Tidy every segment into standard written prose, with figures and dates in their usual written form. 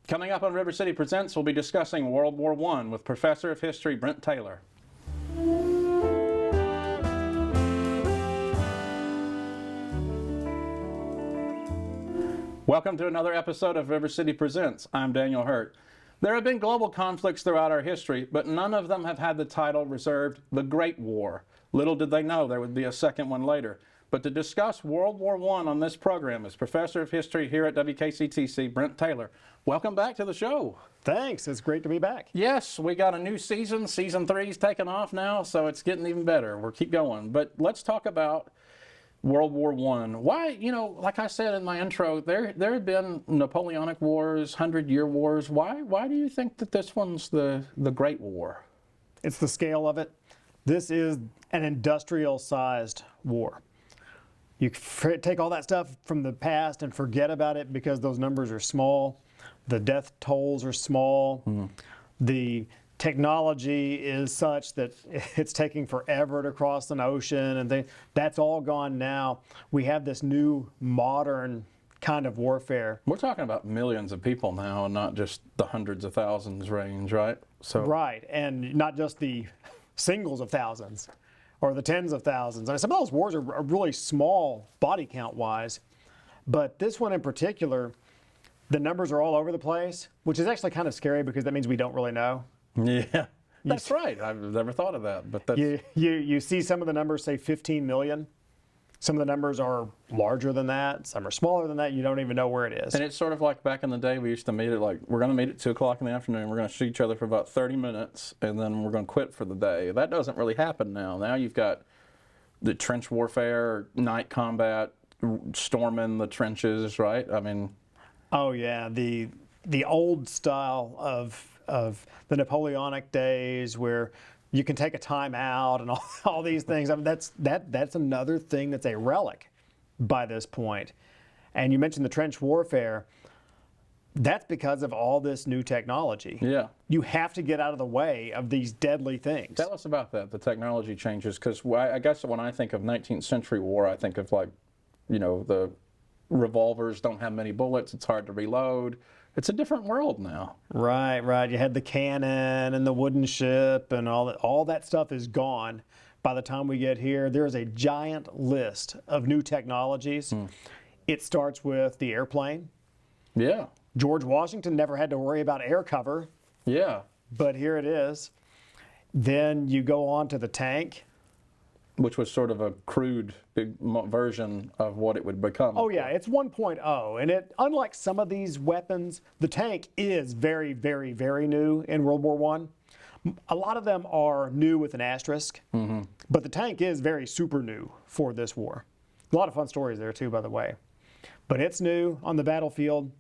Coming up on River City Presents, we'll be discussing World War I with Professor of History Brent Taylor. Welcome to another episode of River City Presents. I'm Daniel Hurt. There have been global conflicts throughout our history, but none of them have had the title reserved the Great War. Little did they know there would be a second one later. But to discuss World War I on this program is Professor of History here at WKCTC, Brent Taylor. Welcome back to the show. Thanks. It's great to be back. Yes, we got a new season. Season 3's taken off now, so it's getting even better. We'll keep going. But let's talk about World War I. Why, like I said in my intro, there have been Napoleonic Wars, 100-Year Wars. Why do you think that this one's the Great War? It's the scale of it. This is an industrial-sized war. You take all that stuff from the past and forget about it because those numbers are small. The death tolls are small. The technology is such that it's taking forever to cross an ocean and that's all gone now. We have this new modern kind of warfare. We're talking about millions of people now and not just the hundreds of thousands range, right? Right, and not just the singles of thousands or the tens of thousands. And some of those wars are really small body count wise, but this one in particular, the numbers are all over the place, which is actually kind of scary because that means we don't really know. Yeah, that's right. I've never thought of that. But that's... You see some of the numbers say 15 million. Some of the numbers are larger than that. Some are smaller than that. You don't even know where it is. And it's sort of like back in the day, we used to meet at we're going to meet at 2 o'clock in the afternoon. We're going to see each other for about 30 minutes, and then we're going to quit for the day. That doesn't really happen now. Now you've got the trench warfare, night combat, storming the trenches, right? I mean... Oh, yeah. The old style of the Napoleonic days where you can take a time out and all these things. I mean, that's another thing that's a relic by this point. And you mentioned the trench warfare. That's because of all this new technology. Yeah. You have to get out of the way of these deadly things. Tell us about that, the technology changes, because I guess when I think of 19th century war, I think of the revolvers don't have many bullets, it's hard to reload. It's a different world now. Right. You had the cannon and the wooden ship and all that stuff is gone by the time we get here. There is a giant list of new technologies. It starts with the airplane. Yeah. George Washington never had to worry about air cover. Yeah. But here it is. Then you go on to the tank, which was sort of a crude version of what it would become. Oh yeah, it's 1.0, and unlike some of these weapons, the tank is very, very, very new in World War I. A lot of them are new with an asterisk, but the tank is very super new for this war. A lot of fun stories there too, by the way. But it's new on the battlefield.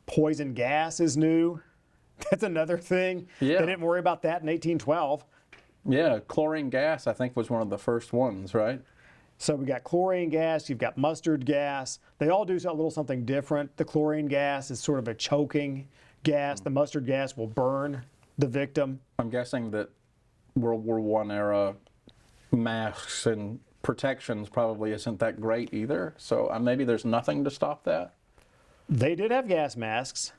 Poison gas is new. That's another thing. Yeah. They didn't worry about that in 1812. Yeah, chlorine gas, I think, was one of the first ones, right? So we got chlorine gas, you've got mustard gas. They all do a little something different. The chlorine gas is sort of a choking gas. The mustard gas will burn the victim. I'm guessing that World War I era masks and protections probably isn't that great either. So maybe there's nothing to stop that. They did have gas masks.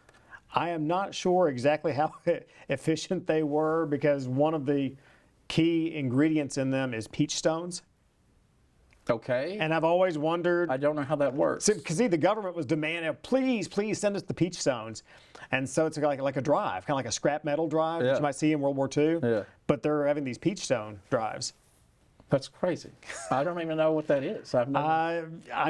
I am not sure exactly how efficient they were because one of the key ingredients in them is peach stones. Okay. And I've always wondered. I don't know how that works. Because the government was demanding, please send us the peach stones. And so it's like a drive, kind of like a scrap metal drive that you might see in World War II. Yeah. But they're having these peach stone drives. That's crazy. I don't even know what that is. I'm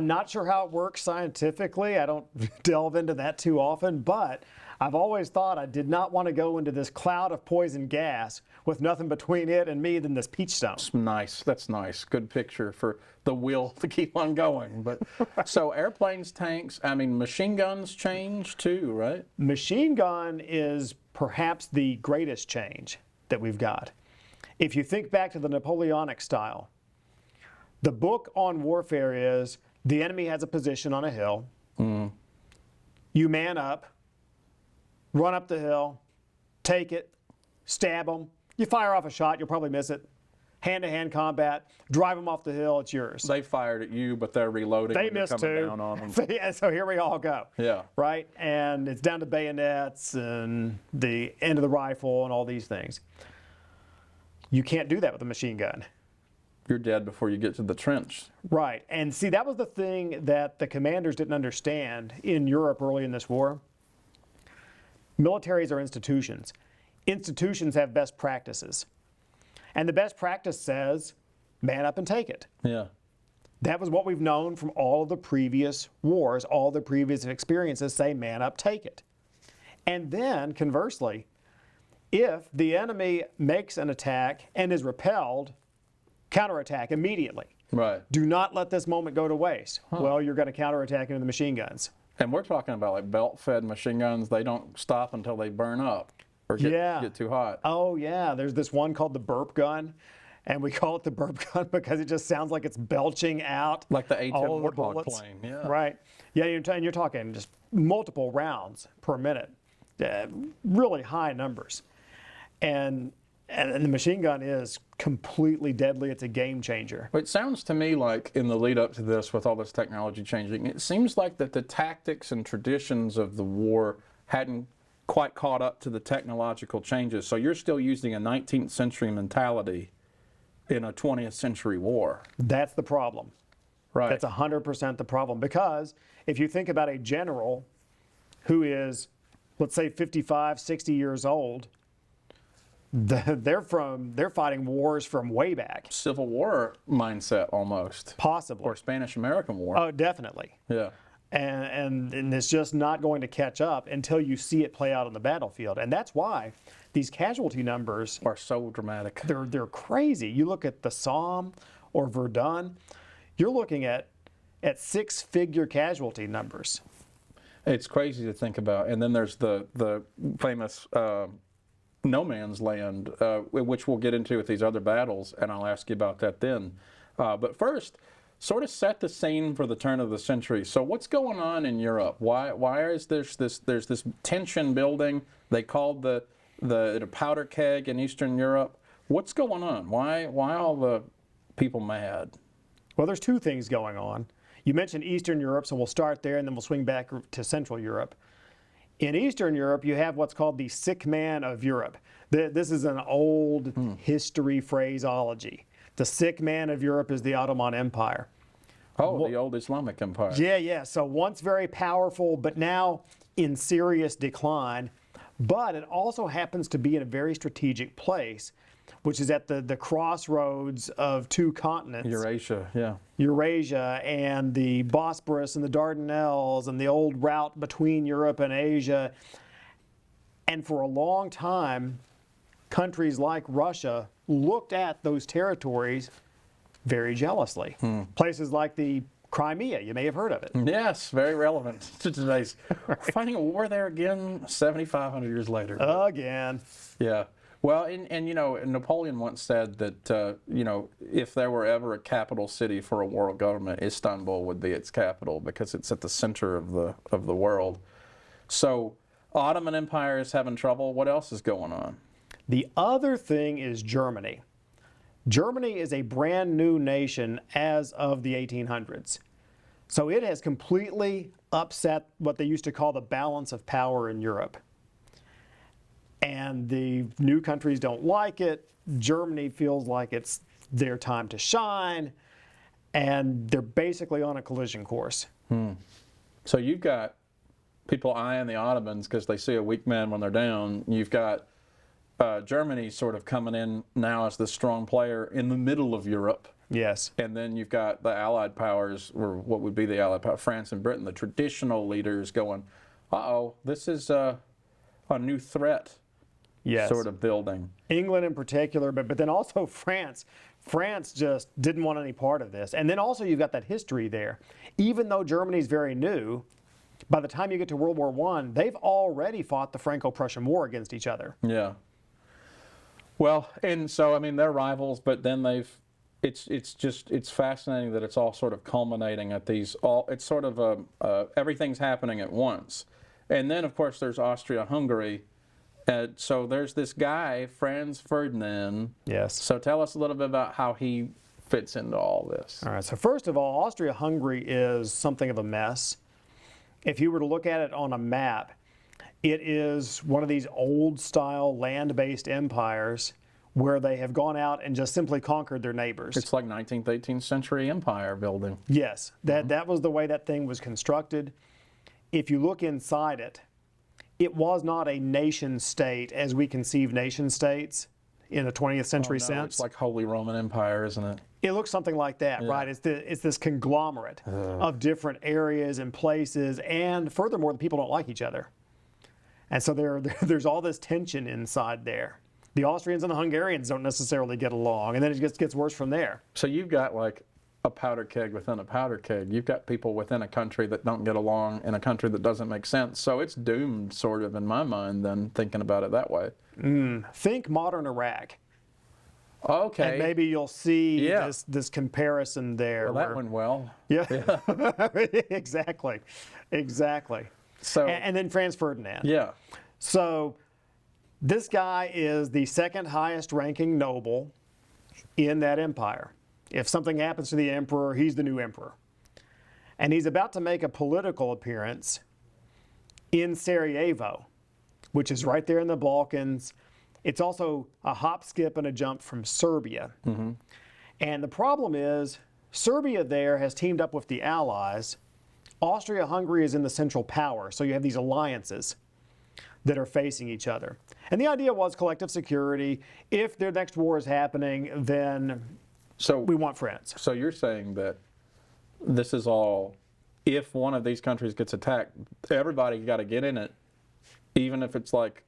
not sure how it works scientifically. I don't delve into that too often, but I've always thought I did not want to go into this cloud of poison gas with nothing between it and me than this peach stone. That's nice. That's nice. Good picture for the will to keep on going. But so airplanes, tanks, machine guns change too, right? Machine gun is perhaps the greatest change that we've got. If you think back to the Napoleonic style, the book on warfare is the enemy has a position on a hill. You man up, run up the hill, take it, stab them. You fire off a shot, you'll probably miss it. hand-to-hand combat, drive them off the hill, it's yours. They fired at you, but they're reloading. They when you're missed coming too. down on them. So, yeah, so here we all go. Yeah. Right? And it's down to bayonets and the end of the rifle and all these things. You can't do that with a machine gun. You're dead before you get to the trench. Right. And see, that was the thing that the commanders didn't understand in Europe early in this war. Militaries are institutions. Institutions have best practices. And the best practice says, man up and take it. Yeah. That was what we've known from all of the previous wars, all the previous experiences say, man up, take it. And then, conversely, if the enemy makes an attack and is repelled, counterattack immediately. Right. Do not let this moment go to waste. Well, you're going to counterattack into the machine guns. And we're talking about like belt-fed machine guns. They don't stop until they burn up or get too hot. Oh, yeah. There's this one called the burp gun. And we call it the burp gun because it just sounds like it's belching out. Like the A-10 all the Warthog bullets. plane. Yeah. Right. Yeah, you're talking just multiple rounds per minute. Really high numbers. And the machine gun is completely deadly. It's a game changer. It sounds to me like in the lead up to this, with all this technology changing, it seems like that the tactics and traditions of the war hadn't quite caught up to the technological changes. So you're still using a 19th century mentality in a 20th century war. That's the problem. Right. That's 100% the problem. Because if you think about a general who is, let's say, 55, 60 years old, they're fighting wars from way back. Civil War mindset almost. Possibly. Or Spanish-American War. Oh, definitely. Yeah. And it's just not going to catch up until you see it play out on the battlefield. And that's why these casualty numbers Are so dramatic. they're crazy. You look at the Somme or Verdun, you're looking at six-figure casualty numbers. It's crazy to think about. And then there's the famous no man's land, which we'll get into with these other battles, and I'll ask you about that then. But first, sort of set the scene for the turn of the century. So what's going on in Europe? Why is there's this tension building? They called the powder keg in Eastern Europe. What's going on? Why all the people mad? Well, there's two things going on. You mentioned Eastern Europe, so we'll start there and then we'll swing back to Central Europe. In Eastern Europe, you have what's called the sick man of Europe. This is an old history phraseology. The sick man of Europe is the Ottoman Empire. Oh, the old Islamic Empire. Yeah. So once very powerful, but now in serious decline. But it also happens to be in a very strategic place, which is at the crossroads of two continents. Eurasia, yeah. Eurasia and the Bosporus and the Dardanelles and the old route between Europe and Asia. And for a long time, countries like Russia looked at those territories very jealously. Places like the Crimea, you may have heard of it. Yes, very relevant to today's. We're fighting a war there again 7,500 years later. Again. Yeah. Well, and you know, Napoleon once said that, you know, if there were ever a capital city for a world government, Istanbul would be its capital because it's at the center of the world. So, Ottoman Empire is having trouble. What else is going on? The other thing is Germany. Germany is a brand new nation as of the 1800s. So it has completely upset what they used to call the balance of power in Europe. And the new countries don't like it. Germany feels like it's their time to shine. And they're basically on a collision course. So you've got people eyeing the Ottomans because they see a weak man when they're down. You've got Germany sort of coming in now as the strong player in the middle of Europe. Yes. And then you've got the Allied powers, or what would be the Allied powers, France and Britain, the traditional leaders going, uh-oh, this is a new threat sort of building. England in particular, but then also France. France just didn't want any part of this. And then also you've got that history there. Even though Germany's very new, by the time you get to World War I, they've already fought the Franco-Prussian War against each other. Yeah. Well, and so, I mean, they're rivals, but then it's fascinating that it's all sort of culminating at it's sort of everything's happening at once. And then, of course, there's Austria-Hungary, So there's this guy, Franz Ferdinand. Yes. So tell us a little bit about how he fits into all this. All right, so first of all, Austria-Hungary is something of a mess. If you were to look at it on a map, it is one of these old-style land-based empires where they have gone out and just simply conquered their neighbors. It's like 19th, 18th century empire building. Yes, that was the way that thing was constructed. If you look inside it, it was not a nation state as we conceive nation states in a 20th century sense. It's like Holy Roman Empire, isn't it? It looks something like that, right? It's this conglomerate of different areas and places, and furthermore, the people don't like each other. And so there's all this tension inside there. The Austrians and the Hungarians don't necessarily get along, and then it gets worse from there. So you've got like a powder keg within a powder keg. You've got people within a country that don't get along in a country that doesn't make sense. So it's doomed, sort of, in my mind, then, thinking about it that way. Think modern Iraq. Okay. And maybe you'll see this comparison there. Well, that went well. Yeah. Exactly. So, And then Franz Ferdinand. yeah. So this guy is the second highest ranking noble in that empire. If something happens to the emperor, he's the new emperor. And he's about to make a political appearance in Sarajevo, which is right there in the Balkans. It's also a hop, skip, and a jump from Serbia. And the problem is, Serbia there has teamed up with the Allies. Austria-Hungary is in the Central Power, so you have these alliances that are facing each other. And the idea was collective security. If their next war is happening, then we want friends. So you're saying that this is all, if one of these countries gets attacked, everybody got to get in it, even if it's like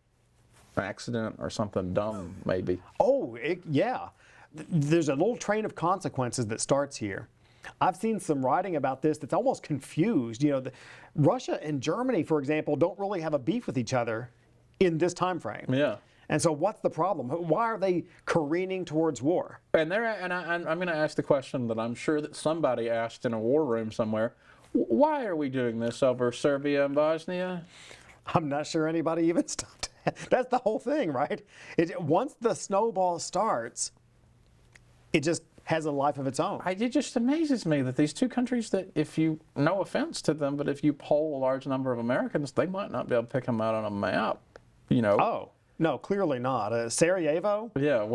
an accident or something dumb, maybe. Oh, yeah. There's a little train of consequences that starts here. I've seen some writing about this that's almost confused. Russia and Germany, for example, don't really have a beef with each other in this time frame. Yeah. And so what's the problem? Why are they careening towards war? I'm going to ask the question that I'm sure that somebody asked in a war room somewhere. Why are we doing this over Serbia and Bosnia? I'm not sure anybody even stopped. That's the whole thing, right? Once the snowball starts, it just has a life of its own. It just amazes me that these two countries that, if you, no offense to them, but if you poll a large number of Americans, they might not be able to pick them out on a map, Oh, no, clearly not. Sarajevo? Yeah.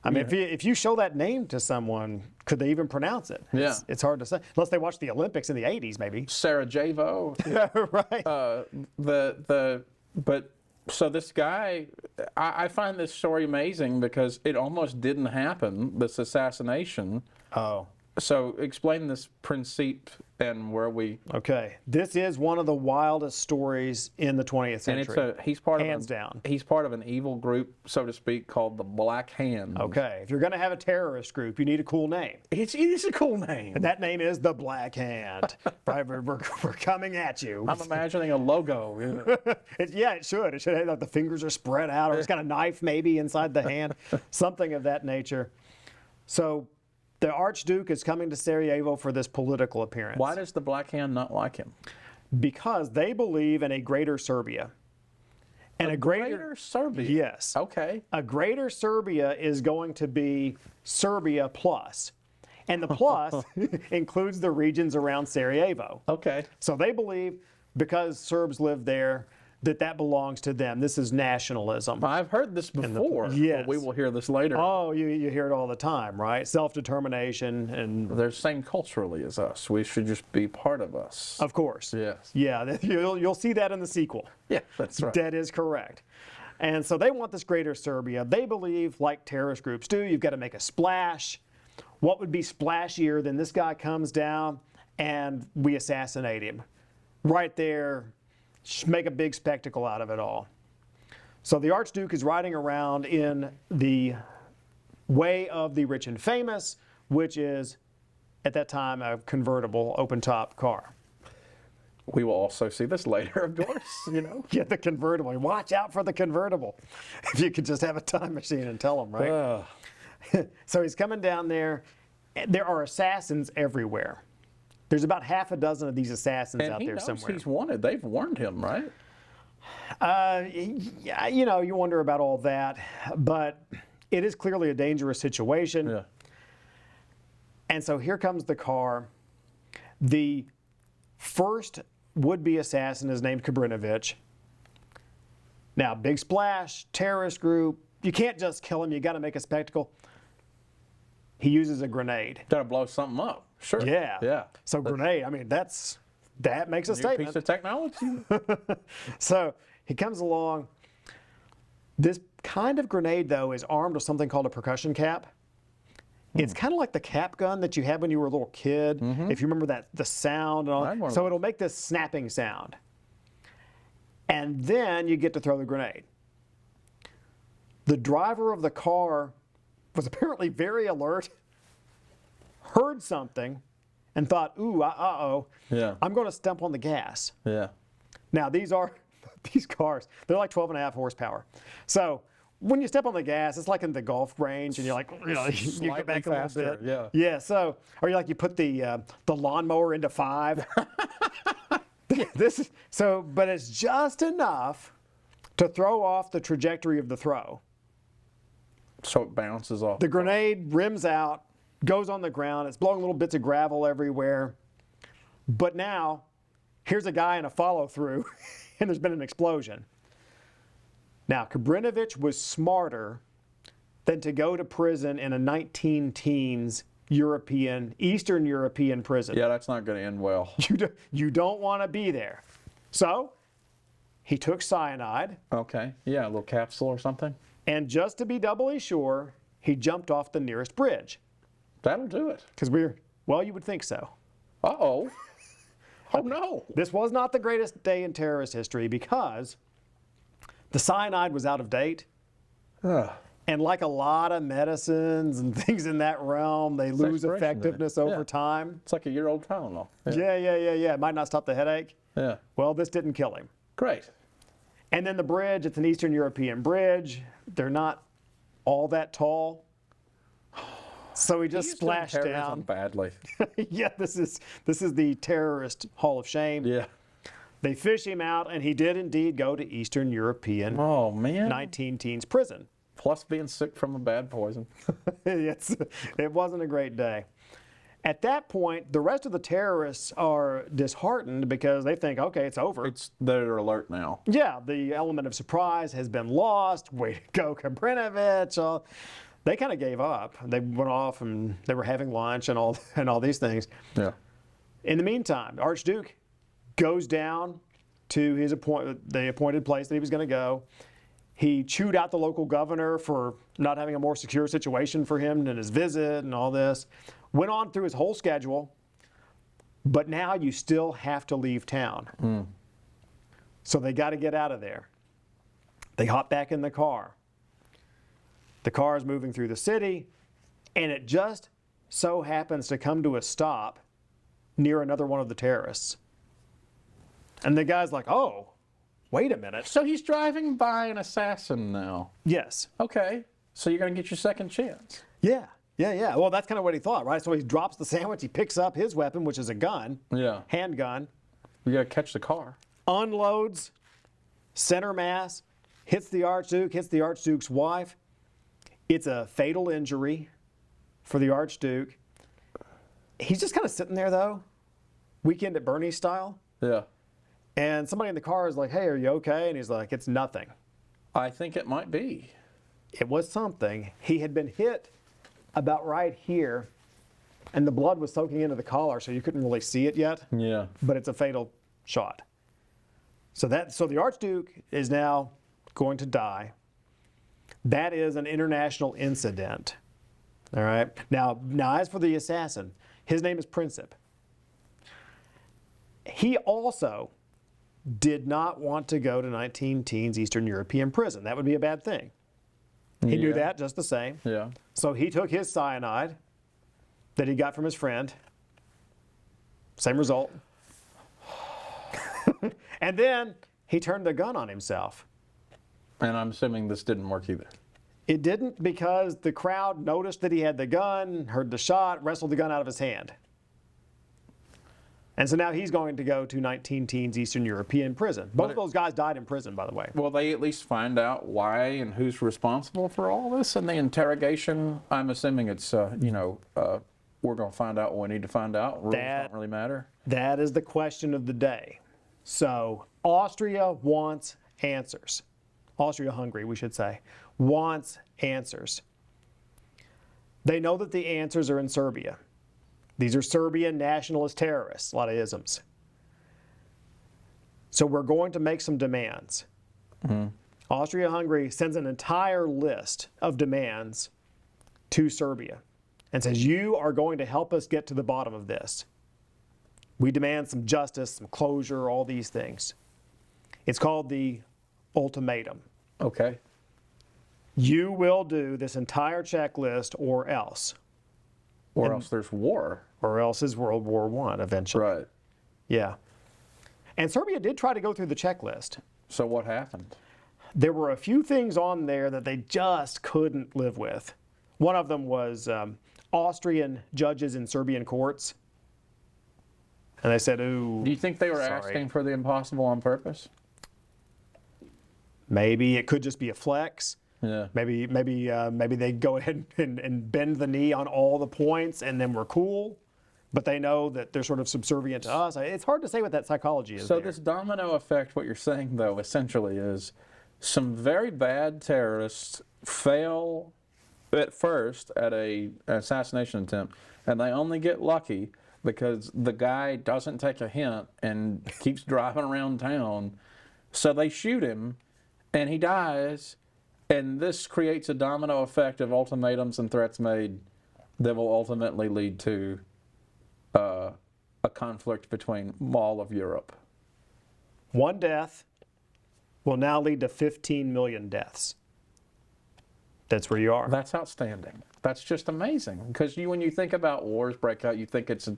I mean, if you show that name to someone, could they even pronounce it? Yeah. It's hard to say. Unless they watched the Olympics in the 80s, maybe. Sarajevo. Right. So this guy, I find this story amazing because it almost didn't happen, this assassination. Oh. So explain this principe and where we... Okay. This is one of the wildest stories in the 20th century. And he's part hands down. He's part of an evil group, so to speak, called the Black Hand. Okay. If you're going to have a terrorist group, you need a cool name. It is a cool name. And that name is the Black Hand. Right, we're coming at you. I'm imagining a logo. It should. It should have, like, the fingers are spread out, or it's got a knife maybe inside the hand, something of that nature. So the Archduke is coming to Sarajevo for this political appearance. Why does the Black Hand not like him? Because they believe in a greater Serbia. And a greater Serbia? Yes. Okay. A greater Serbia is going to be Serbia plus. And the plus includes the regions around Sarajevo. Okay. So they believe, because Serbs live there, that belongs to them. This is nationalism. I've heard this before. Yes. But we will hear this later. Oh, you hear it all the time, right? Self-determination and... They're the same culturally as us. We should just be part of us. Of course. Yes. Yeah, you'll see that in the sequel. Yeah, that's right. That is correct. And so they want this greater Serbia. They believe, like terrorist groups do, you've got to make a splash. What would be splashier than this guy comes down and we assassinate him? Right there, make a big spectacle out of it all. So the Archduke is riding around in the way of the rich and famous, which is, at that time, a convertible open-top car. We will also see this later, of course, Get the convertible. Watch out for the convertible. If you could just have a time machine and tell them, right? So he's coming down there. There are assassins everywhere. There's about half a dozen of these assassins out there somewhere. He's wanted. They've warned him, right? Yeah, you wonder about all that, but it is clearly a dangerous situation. Yeah. And so here comes the car. The first would-be assassin is named Kabrinovich. Now, big splash, terrorist group. You can't just kill him. You got to make a spectacle. He uses a grenade. Got to blow something up. Sure. Yeah. Yeah. So grenade, I mean, that makes a New statement. piece of technology. So he comes along. This kind of grenade, though, is armed with something called a percussion cap. It's kind of like the cap gun that you had when you were a little kid. If you remember the sound and I had one all. of So those. it'll make this snapping sound. And then you get to throw the grenade. The driver of the car was apparently very alert, heard something, and thought, ooh, uh-oh, Yeah. I'm going to stump on the gas. Yeah. Now, these cars, they're like 12.5 horsepower. So when you step on the gas, it's like in the golf range, and you're like, you Slightly get back a faster, little bit. yeah. Yeah. So, or you put the lawnmower into 5. But it's just enough to throw off the trajectory of the throw. So it bounces off. The grenade rims out, goes on the ground. It's blowing little bits of gravel everywhere. But now, here's a guy in a follow-through, and there's been an explosion. Now, Kabrinovich was smarter than to go to prison in a 19-teens Eastern European prison. Yeah, that's not going to end well. You don't want to be there. So, he took cyanide, Okay. Yeah, a little capsule or something. and just to be doubly sure, he jumped off the nearest bridge. That'll do it. Because you would think so. Uh-oh. Oh, no. This was not the greatest day in terrorist history because the cyanide was out of date. Ugh. And like a lot of medicines and things in that realm, they lose expiration date. effectiveness Yeah. over time. It's like a year-old Tylenol. Yeah. It might not stop the headache. Yeah. Well, this didn't kill him. Great. And then the bridge, it's an Eastern European bridge. They're not all that tall. So he just He's doing splashed terrorism down. badly. Yeah, this is the terrorist Hall of Shame. Yeah. They fish him out, and he did indeed go to Eastern European Oh, man. 19-teens prison. Plus being sick from a bad poison. It wasn't a great day. At that point, the rest of the terrorists are disheartened because they think, okay, it's over. They're alert now. Yeah, the element of surprise has been lost. Way to go, Kabrinovich. They kind of gave up. They went off and they were having lunch and all these things. Yeah. In the meantime, the Archduke goes down to the appointed place that he was going to go. He chewed out the local governor for not having a more secure situation for him and his visit and all this. Went on through his whole schedule, but now you still have to leave town. So they got to get out of there. They hop back in the car. The car is moving through the city, and it just so happens to come to a stop near another one of the terrorists. And the guy's like, oh, wait a minute. So he's driving by an assassin now. Yes. Okay. So you're going to get your second chance. Yeah. Well, that's kind of what he thought, right? So he drops the sandwich, he picks up his weapon, which is a gun, Yeah. handgun, You got to catch the car. unloads, center mass, hits the Archduke's wife. It's a fatal injury for the Archduke. He's just kind of sitting there, though, Weekend at Bernie's style. Yeah. And somebody in the car is like, hey, are you okay? And he's like, it's nothing. I think it might be. It was something. He had been hit about right here, and the blood was soaking into the collar, so you couldn't really see it yet. Yeah. But it's a fatal shot. So the Archduke is now going to die. That is an international incident. All right. Now as for the assassin, his name is Princip. He also did not want to go to 19-teens Eastern European prison. That would be a bad thing. He knew that just the same. Yeah. So he took his cyanide that he got from his friend. Same result. And then he turned the gun on himself. And I'm assuming this didn't work either. It didn't because the crowd noticed that he had the gun, heard the shot, wrestled the gun out of his hand. And so now he's going to go to 19 teens Eastern European prison. Both of those guys died in prison, by the way. Will they at least find out why and who's responsible for all this in the interrogation? I'm assuming it's, we're going to find out what we need to find out. Rules don't really matter. That is the question of the day. So Austria wants answers. Austria-Hungary, we should say, wants answers. They know that the answers are in Serbia. These are Serbian nationalist terrorists, a lot of isms. So we're going to make some demands. Austria-Hungary sends an entire list of demands to Serbia and says, you are going to help us get to the bottom of this. We demand some justice, some closure, all these things. It's called the ultimatum. Okay. You will do this entire checklist or else. Or else there's war. Or else is World War I eventually. Right. Yeah. And Serbia did try to go through the checklist. So what happened? There were a few things on there that they just couldn't live with. One of them was Austrian judges in Serbian courts. And they said, ooh. Do you think they were sorry. asking for the impossible on purpose? Maybe it could just be a flex. Yeah. Maybe they go ahead and bend the knee on all the points and then we're cool. But they know that they're sort of subservient to us. It's hard to say what that psychology is. So there. this domino effect, what you're saying though, essentially is some very bad terrorists fail at first at an assassination attempt, and they only get lucky because the guy doesn't take a hint and keeps driving around town. So they shoot him, and he dies, and this creates a domino effect of ultimatums and threats made that will ultimately lead to a conflict between all of Europe. One death will now lead to 15 million deaths. That's where you are. That's outstanding. That's just amazing. Because when you think about wars break out, you think it's,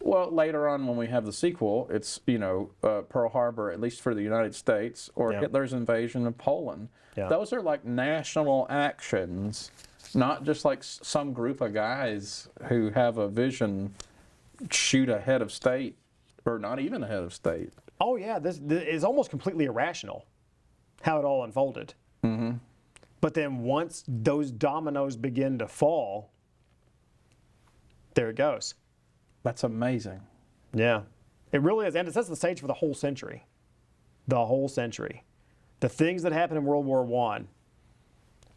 well, later on when we have the sequel, it's, Pearl Harbor, at least for the United States, or Yeah. Hitler's invasion of Poland. Yeah. Those are like national actions, not just like some group of guys who have a vision shoot a head of state, or not even a head of state. Oh yeah, this is almost completely irrational, how it all unfolded. Mm-hmm. But then once those dominoes begin to fall, there it goes. That's amazing. Yeah, it really is, and it sets the stage for the whole century. The whole century. The things that happened in World War I,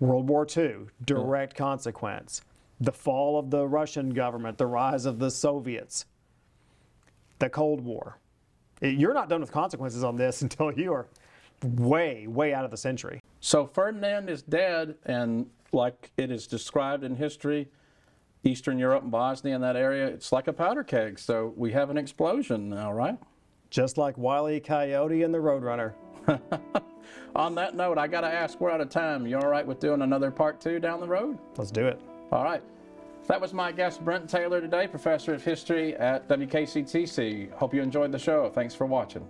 World War II, direct consequence. The fall of the Russian government, the rise of the Soviets, the Cold War. You're not done with consequences on this until you are way, way out of the century. So Ferdinand is dead, and like it is described in history, Eastern Europe and Bosnia and that area, it's like a powder keg. So we have an explosion now, right? Just like Wile E. Coyote and the Roadrunner. On that note, I got to ask, we're out of time. You all right with doing another part 2 down the road? Let's do it. All right. That was my guest, Brent Taylor, today, professor of history at WKCTC. Hope you enjoyed the show. Thanks for watching.